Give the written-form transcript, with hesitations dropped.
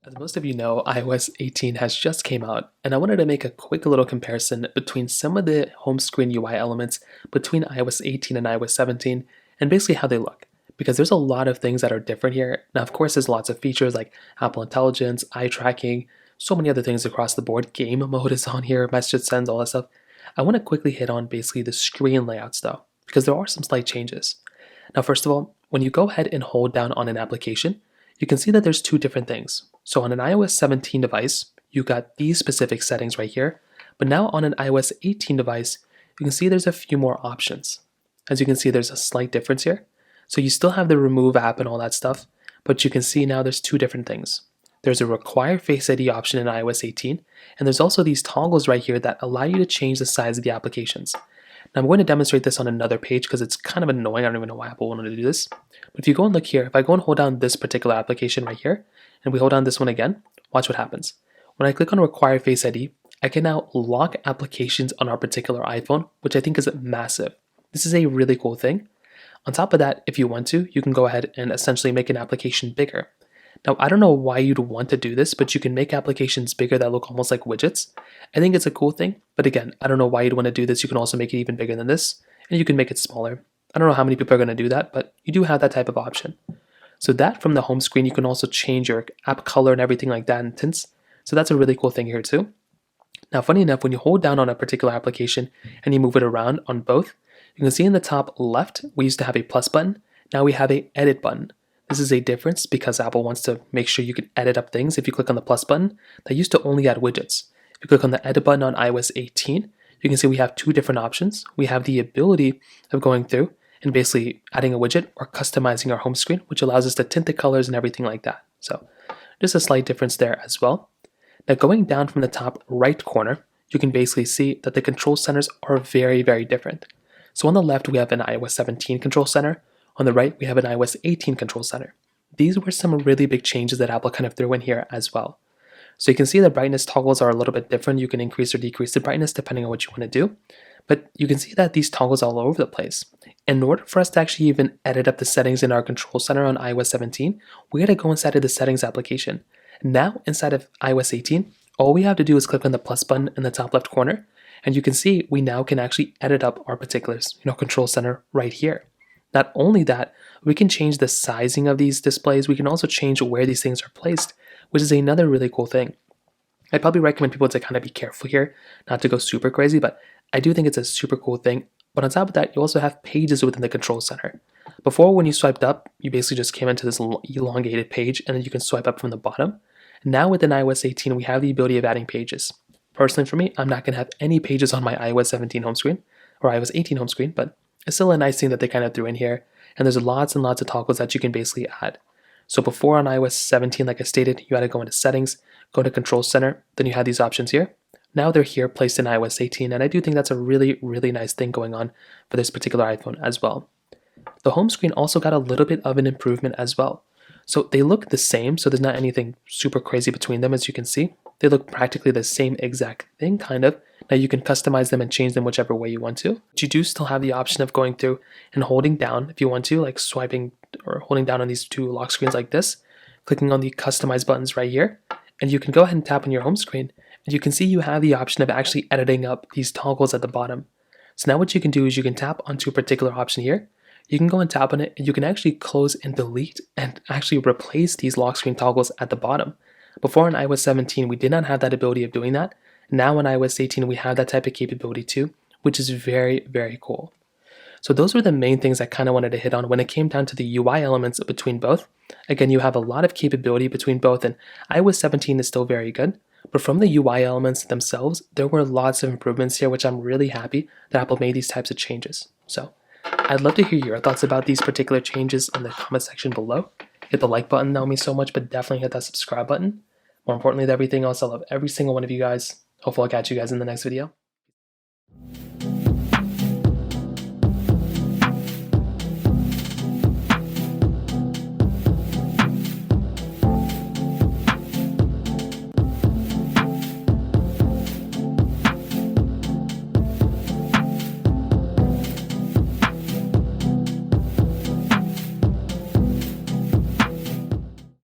As most of you know, iOS 18 has just came out, and I wanted to make a quick little comparison between some of the home screen UI elements between iOS 18 and iOS 17, and basically how they look. Because there's a lot of things that are different here. Now, of course, there's lots of features like Apple Intelligence, eye tracking, so many other things across the board. Game mode is on here, message sends, all that stuff. I want to quickly hit on basically the screen layouts though, because there are some slight changes. Now, first of all, when you go ahead and hold down on an application, you can see that there's two different things. So on an iOS 17 device, you got these specific settings right here, but now on an iOS 18 device, you can see there's a few more options. As you can see, there's a slight difference here. So you still have the remove app and all that stuff, but you can see now there's two different things. There's a require Face ID option in iOS 18, and there's also these toggles right here that allow you to change the size of the applications. Now I'm going to demonstrate this on another page because it's kind of annoying. I don't even know why Apple wanted to do this. But if you go and look here, if I go and hold down this particular application right here, and we hold down this one again, watch what happens. When I click on require Face ID, I can now lock applications on our particular iPhone, which I think is massive. This is a really cool thing. On top of that, if you want to, you can go ahead and essentially make an application bigger. Now, I don't know why you'd want to do this, but you can make applications bigger that look almost like widgets. I think it's a cool thing, but again, I don't know why you'd want to do this. You can also make it even bigger than this, and you can make it smaller. I don't know how many people are going to do that, but you do have that type of option. So that from the home screen, you can also change your app color and everything like that and tints. So that's a really cool thing here too. Now, funny enough, when you hold down on a particular application and you move it around on both, you can see in the top left, we used to have a plus button. Now we have a edit button. This is a difference because Apple wants to make sure you can edit up things. If you click on the plus button, that used to only add widgets. If you click on the edit button on iOS 18, you can see we have two different options. We have the ability of going through and basically adding a widget or customizing our home screen, which allows us to tint the colors and everything like that. So just a slight difference there as well. Now going down from the top right corner, you can basically see that the control centers are very, very different. So on the left, we have an iOS 17 control center. On the right, we have an iOS 18 control center. These were some really big changes that Apple kind of threw in here as well. So you can see the brightness toggles are a little bit different. You can increase or decrease the brightness depending on what you want to do. But you can see that these toggles are all over the place. In order for us to actually even edit up the settings in our control center on iOS 17, we got to go inside of the settings application. Now inside of iOS 18, all we have to do is click on the plus button in the top left corner, and you can see we now can actually edit up our particulars, control center right here. Not only that, we can change the sizing of these displays. We can also change where these things are placed, which is another really cool thing. I'd probably recommend people to kind of be careful here, not to go super crazy, but I do think it's a super cool thing. But on top of that, you also have pages within the control center. Before, when you swiped up, you basically just came into this elongated page, and then you can swipe up from the bottom. Now within iOS 18, we have the ability of adding pages. Personally, for me, I'm not going to have any pages on my iOS 17 home screen, or iOS 18 home screen, but it's still a nice thing that they kind of threw in here, and there's lots and lots of toggles that you can basically add. So before on iOS 17, like I stated, you had to go into settings, go to control center, then you had these options here. Now they're here placed in iOS 18, and I do think that's a really, really nice thing going on for this particular iPhone as well. The home screen also got a little bit of an improvement as well. So they look the same, so there's not anything super crazy between them as you can see. They look practically the same exact thing, kind of. Now you can customize them and change them whichever way you want to. But you do still have the option of going through and holding down if you want to, like swiping or holding down on these two lock screens like this, clicking on the customize buttons right here, and you can go ahead and tap on your home screen, and you can see you have the option of actually editing up these toggles at the bottom. So now what you can do is you can tap onto a particular option here. You can go and tap on it, and you can actually close and delete and actually replace these lock screen toggles at the bottom. Before on iOS 17, we did not have that ability of doing that. Now on iOS 18, we have that type of capability too, which is very, very cool. So those were the main things I kind of wanted to hit on when it came down to the UI elements between both. Again, you have a lot of capability between both, and iOS 17 is still very good. But from the UI elements themselves, there were lots of improvements here, which I'm really happy that Apple made these types of changes. So I'd love to hear your thoughts about these particular changes in the comment section below. Hit the like button, that would mean so much, but definitely hit that subscribe button. More importantly than everything else, I love every single one of you guys. Hopefully I'll catch you guys in the next video.